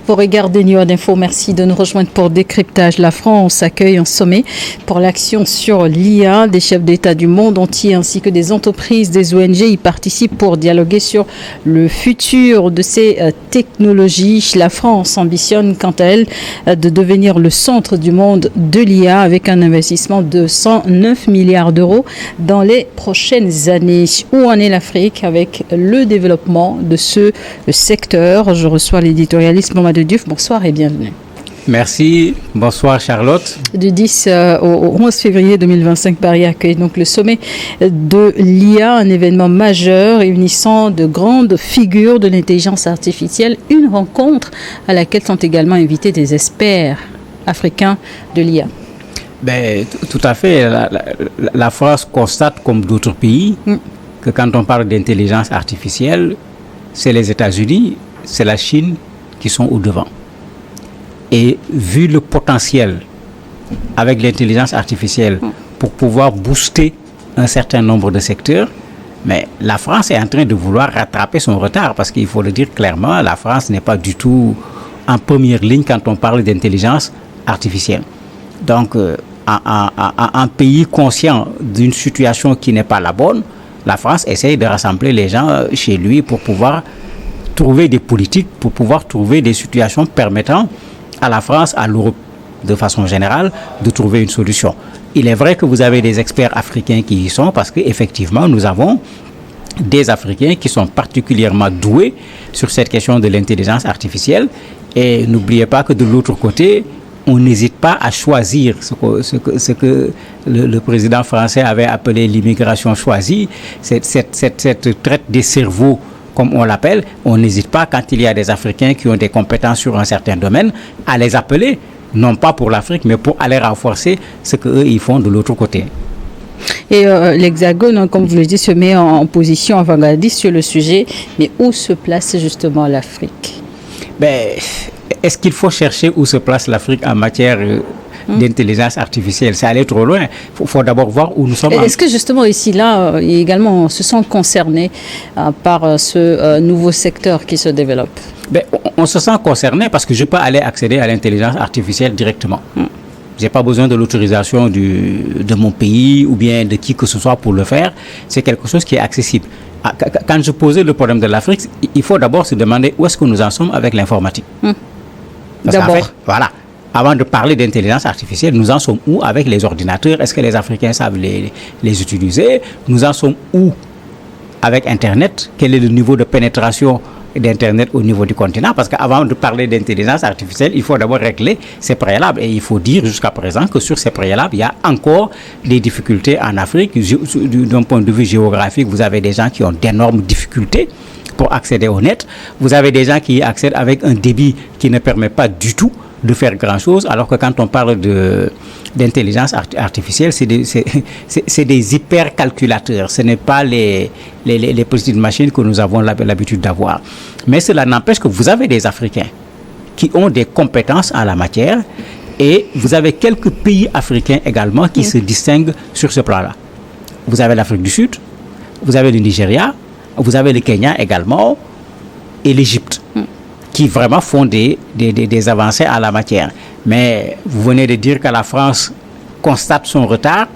Vous regardez New York Info. Merci de nous rejoindre pour Décryptage. La France accueille un sommet pour l'action sur l'IA. Des chefs d'État du monde entier ainsi que des entreprises, des ONG y participent pour dialoguer sur le futur de ces technologies. La France ambitionne quant à elle de devenir le centre du monde de l'IA avec un investissement de 109 milliards d'euros dans les prochaines années. Où en est l'Afrique avec le développement de ce secteur? Je reçois l'éditorialiste Mamadou Diouf. Bonsoir et bienvenue. Merci. Bonsoir Charlotte. Du 10 au 11 février 2025, Paris accueille donc le sommet de l'IA, un événement majeur réunissant de grandes figures de l'intelligence artificielle. Une rencontre à laquelle sont également invités des experts africains de l'IA. Tout à fait. La France constate, comme d'autres pays, que quand on parle d'intelligence artificielle, c'est les États-Unis, c'est la Chine qui sont au devant. Et vu le potentiel avec l'intelligence artificielle pour pouvoir booster un certain nombre de secteurs, mais la France est en train de vouloir rattraper son retard parce qu'il faut le dire clairement, la France n'est pas du tout en première ligne quand on parle d'intelligence artificielle. Donc, un pays conscient d'une situation qui n'est pas la bonne, la France essaye de rassembler les gens chez lui pour pouvoir trouver des politiques, pour pouvoir trouver des situations permettant à la France, à l'Europe de façon générale, de trouver une solution. Il est vrai que vous avez des experts africains qui y sont parce qu'effectivement, nous avons des Africains qui sont particulièrement doués sur cette question de l'intelligence artificielle. Et n'oubliez pas que de l'autre côté, on n'hésite pas à choisir ce que le président français avait appelé l'immigration choisie, cette traite des cerveaux, comme on l'appelle. On n'hésite pas, quand il y a des Africains qui ont des compétences sur un certain domaine, à les appeler, non pas pour l'Afrique, mais pour aller renforcer ce qu'eux, ils font de l'autre côté. Et l'Hexagone, comme vous le dites, se met en position avant-gardiste sur le sujet, mais où se place justement l'Afrique? Est-ce qu'il faut chercher où se place l'Afrique en matière d'intelligence artificielle? C'est aller trop loin. Il faut d'abord voir où nous sommes. Est-ce que justement ici, là, également, se sont concernés par ce nouveau secteur qui se développe? On se sent concerné parce que je peux aller accéder à l'intelligence artificielle directement. Je n'ai pas besoin de l'autorisation de mon pays ou bien de qui que ce soit pour le faire. C'est quelque chose qui est accessible. Quand je posais le problème de l'Afrique, il faut d'abord se demander où est-ce que nous en sommes avec l'informatique. D'abord. En fait, voilà. Avant de parler d'intelligence artificielle, nous en sommes où avec les ordinateurs? Est-ce que les Africains savent les utiliser? Nous en sommes où avec Internet? Quel est le niveau de pénétration d'Internet au niveau du continent? Parce qu'avant de parler d'intelligence artificielle, il faut d'abord régler ces préalables. Et il faut dire jusqu'à présent que sur ces préalables, il y a encore des difficultés en Afrique. D'un point de vue géographique, vous avez des gens qui ont d'énormes difficultés pour accéder au net. Vous avez des gens qui accèdent avec un débit qui ne permet pas du tout de faire grand-chose, alors que quand on parle d'intelligence artificielle, c'est des hypercalculateurs. Ce n'est pas les petites machines que nous avons l'habitude d'avoir. Mais cela n'empêche que vous avez des Africains qui ont des compétences en la matière et vous avez quelques pays africains également qui se distinguent sur ce plan-là. Vous avez l'Afrique du Sud, vous avez le Nigeria, vous avez le Kenya également et l'Égypte qui vraiment font des avancées en la matière. Mais vous venez de dire que la France constate son retard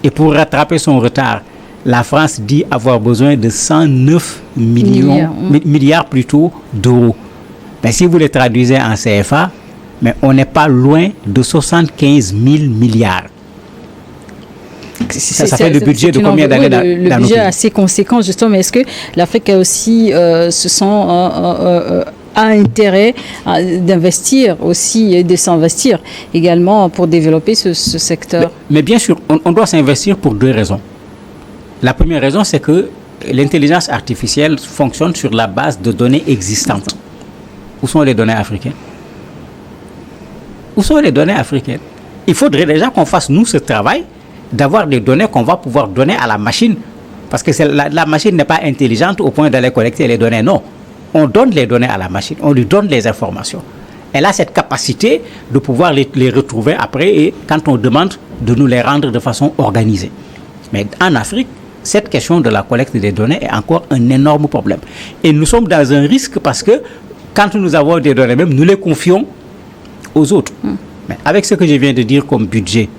et pour rattraper son retard, la France dit avoir besoin de 109 milliards plutôt d'euros. Mais si vous les traduisez en CFA, mais on n'est pas loin de 75 000 milliards. Ça fait le budget de combien d'années dans nos pays? Le budget est assez conséquent, justement. Mais est-ce que l'Afrique a aussi a intérêt d'investir aussi et de s'investir également pour développer ce secteur? Mais bien sûr, on doit s'investir pour deux raisons. La première raison, c'est que l'intelligence artificielle fonctionne sur la base de données existantes. Où sont les données africaines? Où sont les données africaines? Il faudrait déjà qu'on fasse, nous, ce travail d'avoir des données qu'on va pouvoir donner à la machine. Parce que la machine n'est pas intelligente au point d'aller collecter les données. Non. On donne les données à la machine. On lui donne les informations. Elle a cette capacité de pouvoir les retrouver après et quand on demande de nous les rendre de façon organisée. Mais en Afrique, cette question de la collecte des données est encore un énorme problème. Et nous sommes dans un risque parce que quand nous avons des données, même nous les confions aux autres. Mais avec ce que je viens de dire comme budget,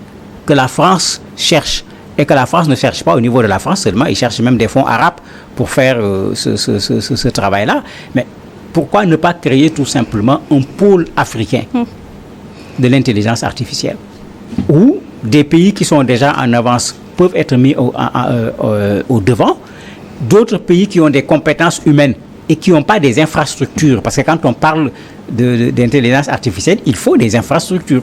que la France cherche, et que la France ne cherche pas au niveau de la France seulement, il cherche même des fonds arabes pour faire ce travail-là. Mais pourquoi ne pas créer tout simplement un pôle africain de l'intelligence artificielle, où des pays qui sont déjà en avance peuvent être mis au devant, d'autres pays qui ont des compétences humaines et qui n'ont pas des infrastructures, parce que quand on parle d'intelligence artificielle, il faut des infrastructures.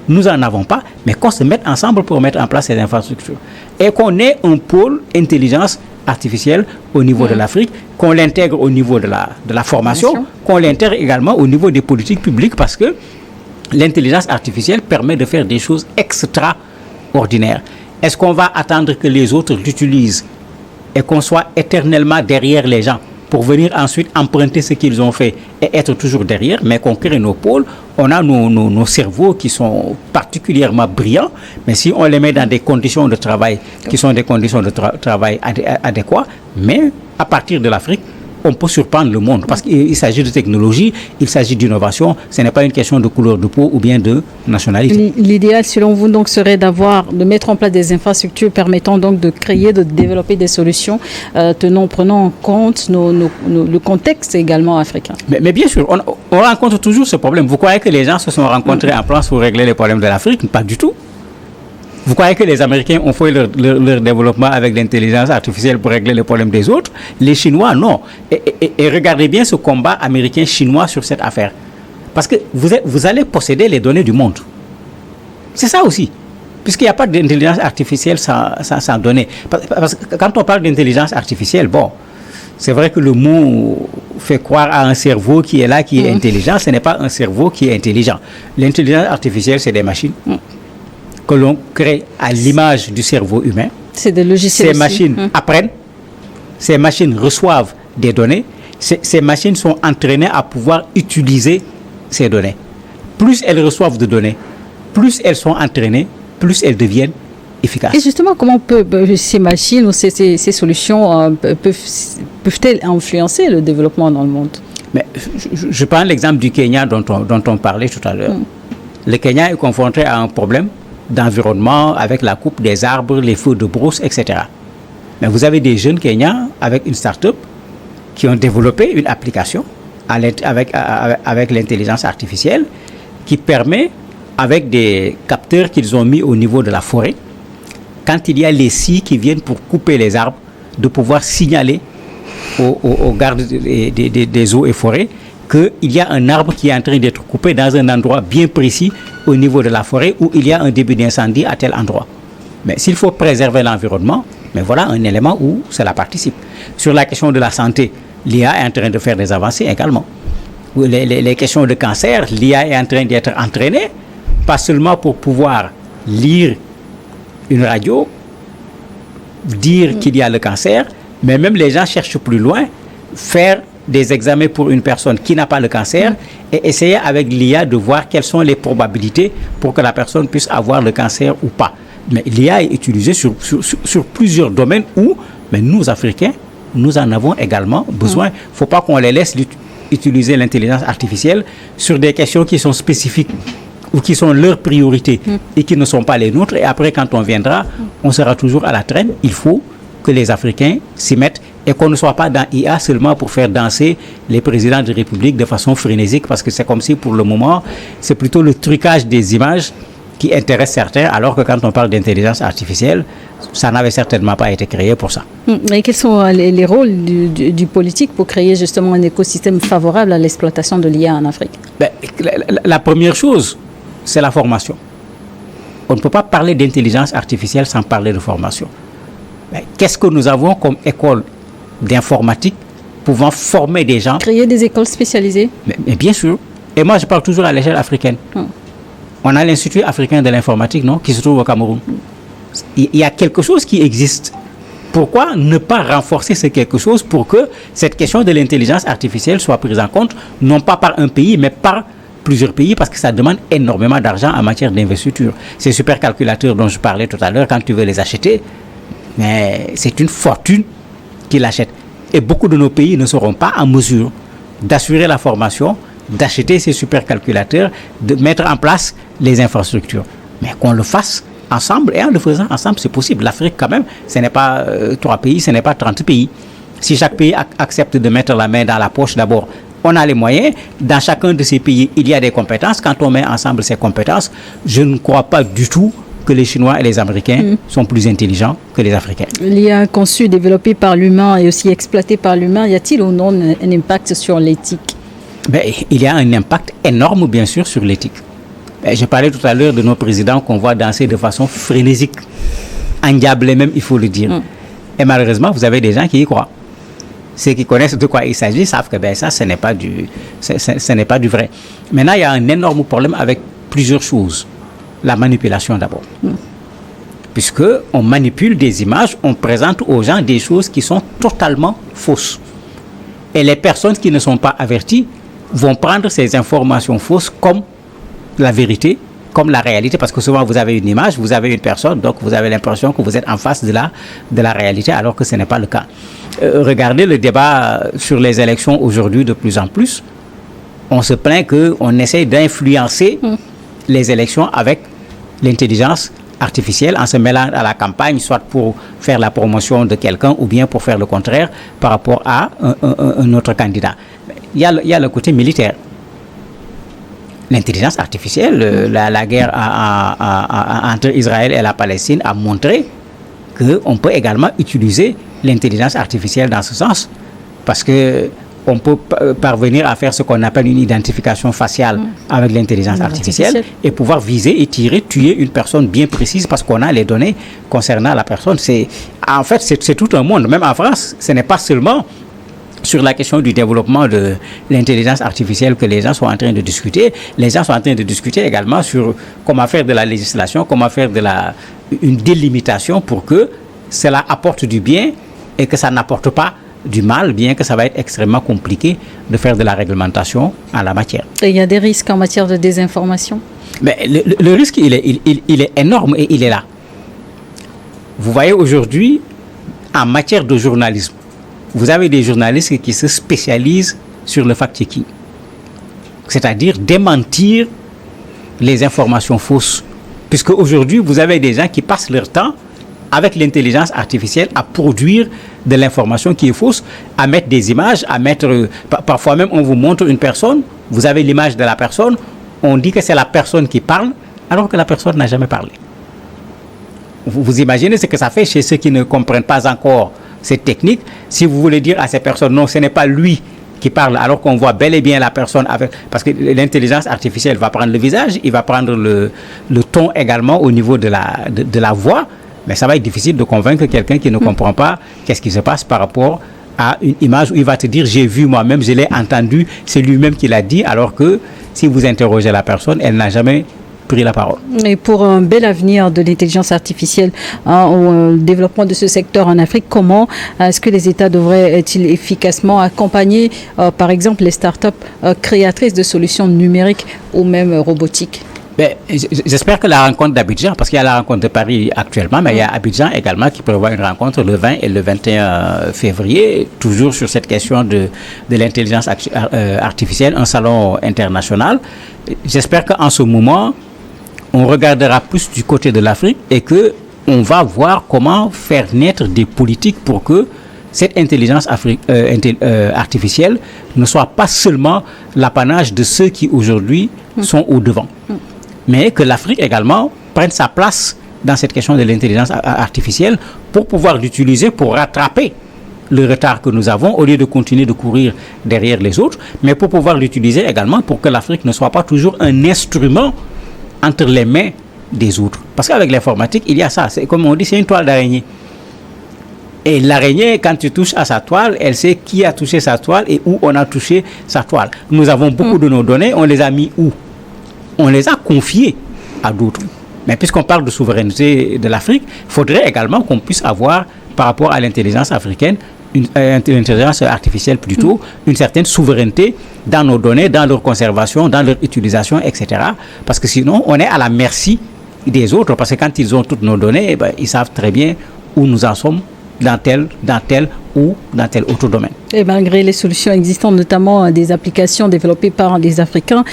Nous n'en avons pas, mais qu'on se mette ensemble pour mettre en place ces infrastructures. Et qu'on ait un pôle intelligence artificielle au niveau de l'Afrique, qu'on l'intègre au niveau de la formation, qu'on l'intègre également au niveau des politiques publiques, parce que l'intelligence artificielle permet de faire des choses extraordinaires. Est-ce qu'on va attendre que les autres l'utilisent et qu'on soit éternellement derrière les gens pour venir ensuite emprunter ce qu'ils ont fait et être toujours derrière, mais qu'on crée nos pôles? On a nos cerveaux qui sont particulièrement brillants, mais si on les met dans des conditions de travail qui sont des conditions de travail adéquates, mais à partir de l'Afrique, on peut surprendre le monde, parce qu'il s'agit de technologie, il s'agit d'innovation, ce n'est pas une question de couleur de peau ou bien de nationalité. L'idéal, selon vous, donc, serait de mettre en place des infrastructures permettant donc de créer, de développer des solutions, prenant en compte le contexte également africain. Mais bien sûr, on rencontre toujours ce problème. Vous croyez que les gens se sont rencontrés en France pour régler les problèmes de l'Afrique? Pas du tout. Vous croyez que les Américains ont fait leur développement avec l'intelligence artificielle pour régler les problèmes des autres? Les Chinois, non. Et regardez bien ce combat américain-chinois sur cette affaire. Parce que vous allez posséder les données du monde. C'est ça aussi. Puisqu'il n'y a pas d'intelligence artificielle sans données. Parce que quand on parle d'intelligence artificielle, bon, c'est vrai que le mot fait croire à un cerveau qui est là, qui est intelligent. Ce n'est pas un cerveau qui est intelligent. L'intelligence artificielle, c'est des machines que l'on crée à l'image du cerveau humain. C'est des logiciels. Ces machines apprennent, ces machines reçoivent des données, ces machines sont entraînées à pouvoir utiliser ces données. Plus elles reçoivent de données, plus elles sont entraînées, plus elles deviennent efficaces. Et justement, comment ces machines ou ces solutions peuvent-elles influencer le développement dans le monde? Mais je prends l'exemple du Kenya dont on parlait tout à l'heure. Le Kenya est confronté à un problème d'environnement avec la coupe des arbres, les feux de brousse, etc. Mais vous avez des jeunes Kenyans avec une start-up qui ont développé une application avec l'intelligence artificielle qui permet, avec des capteurs qu'ils ont mis au niveau de la forêt, quand il y a les scies qui viennent pour couper les arbres, de pouvoir signaler aux gardes des eaux et forêts qu'il y a un arbre qui est en train d'être coupé dans un endroit bien précis au niveau de la forêt où il y a un début d'incendie à tel endroit. Mais s'il faut préserver l'environnement, mais voilà un élément où cela participe. Sur la question de la santé, l'IA est en train de faire des avancées également. Les questions de cancer, l'IA est en train d'être entraînée, pas seulement pour pouvoir lire une radio, dire qu'il y a le cancer, mais même les gens cherchent plus loin, faire des examens pour une personne qui n'a pas le cancer et essayer avec l'IA de voir quelles sont les probabilités pour que la personne puisse avoir le cancer ou pas. Mais l'IA est utilisée sur plusieurs domaines où, mais nous, Africains, nous en avons également besoin. Il ne faut pas qu'on les laisse utiliser l'intelligence artificielle sur des questions qui sont spécifiques ou qui sont leurs priorités et qui ne sont pas les nôtres. Et après, quand on viendra, on sera toujours à la traîne. Il faut que les Africains s'y mettent et qu'on ne soit pas dans IA seulement pour faire danser les présidents de République de façon frénésique, parce que c'est comme si pour le moment, c'est plutôt le trucage des images qui intéresse certains, alors que quand on parle d'intelligence artificielle, ça n'avait certainement pas été créé pour ça. Et quels sont les rôles du politique pour créer justement un écosystème favorable à l'exploitation de l'IA en Afrique? La première chose, c'est la formation. On ne peut pas parler d'intelligence artificielle sans parler de formation. Qu'est-ce que nous avons comme école d'informatique pouvant former des gens? Créer des écoles spécialisées? Mais bien sûr. Et moi, je parle toujours à l'échelle africaine. On a l'Institut africain de l'informatique, non, qui se trouve au Cameroun. Il y a quelque chose qui existe. Pourquoi ne pas renforcer ce quelque chose pour que cette question de l'intelligence artificielle soit prise en compte, non pas par un pays, mais par plusieurs pays, parce que ça demande énormément d'argent en matière d'investiture. Ces supercalculateurs dont je parlais tout à l'heure, quand tu veux les acheter, mais c'est une fortune qu'ils achètent. Et beaucoup de nos pays ne seront pas en mesure d'assurer la formation, d'acheter ces supercalculateurs, de mettre en place les infrastructures. Mais qu'on le fasse ensemble, et en le faisant ensemble, c'est possible. L'Afrique, quand même, ce n'est pas 3 pays, ce n'est pas 30 pays. Si chaque pays accepte de mettre la main dans la poche d'abord, on a les moyens. Dans chacun de ces pays, il y a des compétences. Quand on met ensemble ces compétences, je ne crois pas du tout que les Chinois et les Américains sont plus intelligents que les Africains. L'IA conçu, développé par l'humain et aussi exploité par l'humain, y a-t-il ou non un impact sur l'éthique? Il y a un impact énorme, bien sûr, sur l'éthique. Je parlais tout à l'heure de nos présidents qu'on voit danser de façon frénésique, endiablée même, il faut le dire. Et malheureusement, vous avez des gens qui y croient. Ceux qui connaissent de quoi il s'agit savent que ça, ce n'est pas du vrai. Maintenant, il y a un énorme problème avec plusieurs choses. La manipulation d'abord. Puisque on manipule des images, on présente aux gens des choses qui sont totalement fausses. Et les personnes qui ne sont pas averties vont prendre ces informations fausses comme la vérité, comme la réalité, parce que souvent vous avez une image, vous avez une personne, donc vous avez l'impression que vous êtes en face de la réalité, alors que ce n'est pas le cas. Regardez le débat sur les élections aujourd'hui de plus en plus. On se plaint qu'on essaie d'influencer les élections avec l'intelligence artificielle en se mêlant à la campagne, soit pour faire la promotion de quelqu'un ou bien pour faire le contraire par rapport à un autre candidat. Il y a le côté militaire. L'intelligence artificielle, la guerre entre Israël et la Palestine a montré qu'on peut également utiliser l'intelligence artificielle dans ce sens. Parce qu'on peut parvenir à faire ce qu'on appelle une identification faciale avec l'intelligence artificielle et pouvoir viser et tuer une personne bien précise parce qu'on a les données concernant la personne. En fait, c'est tout un monde. Même en France, ce n'est pas seulement sur la question du développement de l'intelligence artificielle que les gens sont en train de discuter. Les gens sont en train de discuter également sur comment faire de la législation, comment faire une délimitation pour que cela apporte du bien et que ça n'apporte pas du mal, bien que ça va être extrêmement compliqué de faire de la réglementation en la matière. Et il y a des risques en matière de désinformation? Mais le risque, il est énorme et il est là. Vous voyez aujourd'hui, en matière de journalisme, vous avez des journalistes qui se spécialisent sur le fact-checking, c'est-à-dire démentir les informations fausses. Puisque aujourd'hui, vous avez des gens qui passent leur temps avec l'intelligence artificielle à produire de l'information qui est fausse, à mettre des images, parfois même on vous montre une personne, vous avez l'image de la personne, on dit que c'est la personne qui parle, alors que la personne n'a jamais parlé. Vous imaginez ce que ça fait chez ceux qui ne comprennent pas encore cette technique. Si vous voulez dire à ces personnes, non, ce n'est pas lui qui parle, alors qu'on voit bel et bien la personne parce que l'intelligence artificielle va prendre le visage, il va prendre le ton également au niveau de la voix, mais ça va être difficile de convaincre quelqu'un qui ne comprend pas qu'est-ce qui se passe par rapport à une image où il va te dire, j'ai vu moi-même, je l'ai entendu, c'est lui-même qui l'a dit, alors que si vous interrogez la personne, elle n'a jamais pris la parole. Et pour un bel avenir de l'intelligence artificielle, au développement de ce secteur en Afrique, comment est-ce que les États devraient-ils efficacement accompagner, par exemple, les startups créatrices de solutions numériques ou même robotiques? J'espère que la rencontre d'Abidjan, parce qu'il y a la rencontre de Paris actuellement, mais il y a Abidjan également qui prévoit une rencontre le 20 et le 21 février, toujours sur cette question de l'intelligence artificielle, un salon international. J'espère qu'en ce moment, on regardera plus du côté de l'Afrique et qu'on va voir comment faire naître des politiques pour que cette intelligence artificielle ne soit pas seulement l'apanage de ceux qui aujourd'hui sont au devant, mais que l'Afrique également prenne sa place dans cette question de l'intelligence artificielle pour pouvoir l'utiliser pour rattraper le retard que nous avons au lieu de continuer de courir derrière les autres, mais pour pouvoir l'utiliser également pour que l'Afrique ne soit pas toujours un instrument entre les mains des autres. Parce qu'avec l'informatique, il y a ça. C'est, comme on dit, c'est une toile d'araignée. Et l'araignée, quand tu touches à sa toile, elle sait qui a touché sa toile et où on a touché sa toile. Nous avons beaucoup de nos données, on les a mis où? On les a confiées à d'autres. Mais puisqu'on parle de souveraineté de l'Afrique, il faudrait également qu'on puisse avoir, par rapport à l'intelligence africaine, l'intelligence artificielle plutôt, une certaine souveraineté dans nos données, dans leur conservation, dans leur utilisation, etc. Parce que sinon, on est à la merci des autres. Parce que quand ils ont toutes nos données, ils savent très bien où nous en sommes dans telle ou dans tel autre domaine. Et malgré les solutions existantes, notamment des applications développées par les Africains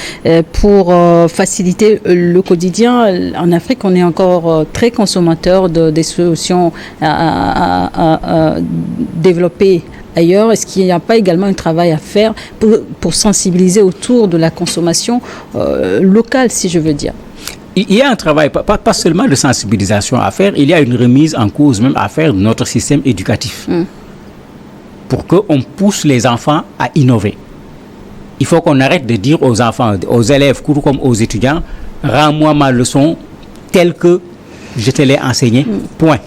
pour faciliter le quotidien, en Afrique, on est encore très consommateur des solutions développées ailleurs. Est-ce qu'il n'y a pas également un travail à faire pour sensibiliser autour de la consommation locale, si je veux dire? Il y a un travail, pas seulement de sensibilisation à faire, il y a une remise en cause même à faire de notre système éducatif. Pour qu'on pousse les enfants à innover. Il faut qu'on arrête de dire aux enfants, aux élèves, comme aux étudiants, rends-moi ma leçon telle que je te l'ai enseignée, point.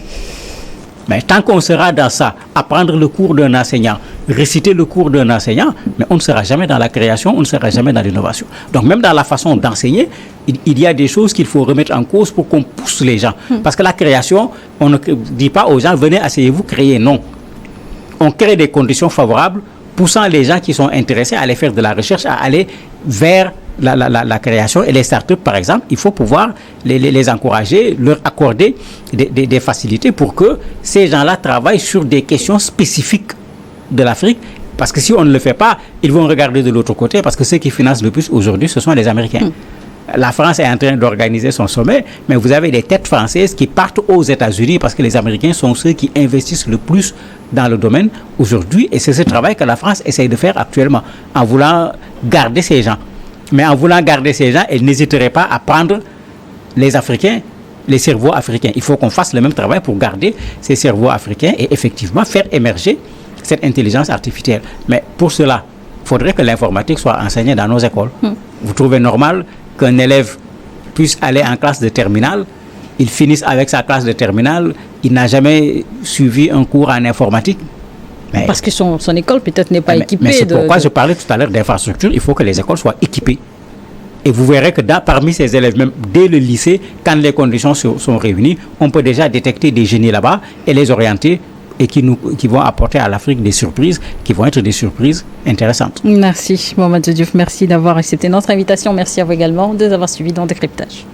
Mais tant qu'on sera dans ça, apprendre le cours d'un enseignant, réciter le cours d'un enseignant, mais on ne sera jamais dans la création, on ne sera jamais dans l'innovation. Donc même dans la façon d'enseigner, il y a des choses qu'il faut remettre en cause pour qu'on pousse les gens. Parce que la création, on ne dit pas aux gens, venez, asseyez-vous, créez, non. On crée des conditions favorables, poussant les gens qui sont intéressés à aller faire de la recherche, à aller vers la création. Et les startups, par exemple, il faut pouvoir les encourager, leur accorder des facilités pour que ces gens-là travaillent sur des questions spécifiques de l'Afrique. Parce que si on ne le fait pas, ils vont regarder de l'autre côté, parce que ceux qui financent le plus aujourd'hui, ce sont les Américains. La France est en train d'organiser son sommet, mais vous avez des têtes françaises qui partent aux États-Unis parce que les Américains sont ceux qui investissent le plus dans le domaine aujourd'hui. Et c'est ce travail que la France essaye de faire actuellement en voulant garder ces gens. Mais en voulant garder ces gens, elle n'hésiterait pas à prendre les Africains, les cerveaux africains. Il faut qu'on fasse le même travail pour garder ces cerveaux africains et effectivement faire émerger cette intelligence artificielle. Mais pour cela, il faudrait que l'informatique soit enseignée dans nos écoles. Vous trouvez normal qu'un élève puisse aller en classe de terminale, il finisse avec sa classe de terminale, il n'a jamais suivi un cours en informatique? Mais parce que son école peut-être n'est pas équipée. Mais c'est pourquoi je parlais tout à l'heure d'infrastructure. Il faut que les écoles soient équipées. Et vous verrez que parmi ces élèves, même dès le lycée, quand les conditions sont réunies, on peut déjà détecter des génies là-bas et les orienter et qui vont apporter à l'Afrique des surprises, qui vont être des surprises intéressantes. Merci Mohamed Diouf, merci d'avoir accepté notre invitation. Merci à vous également de nous avoir suivis dans Décryptage.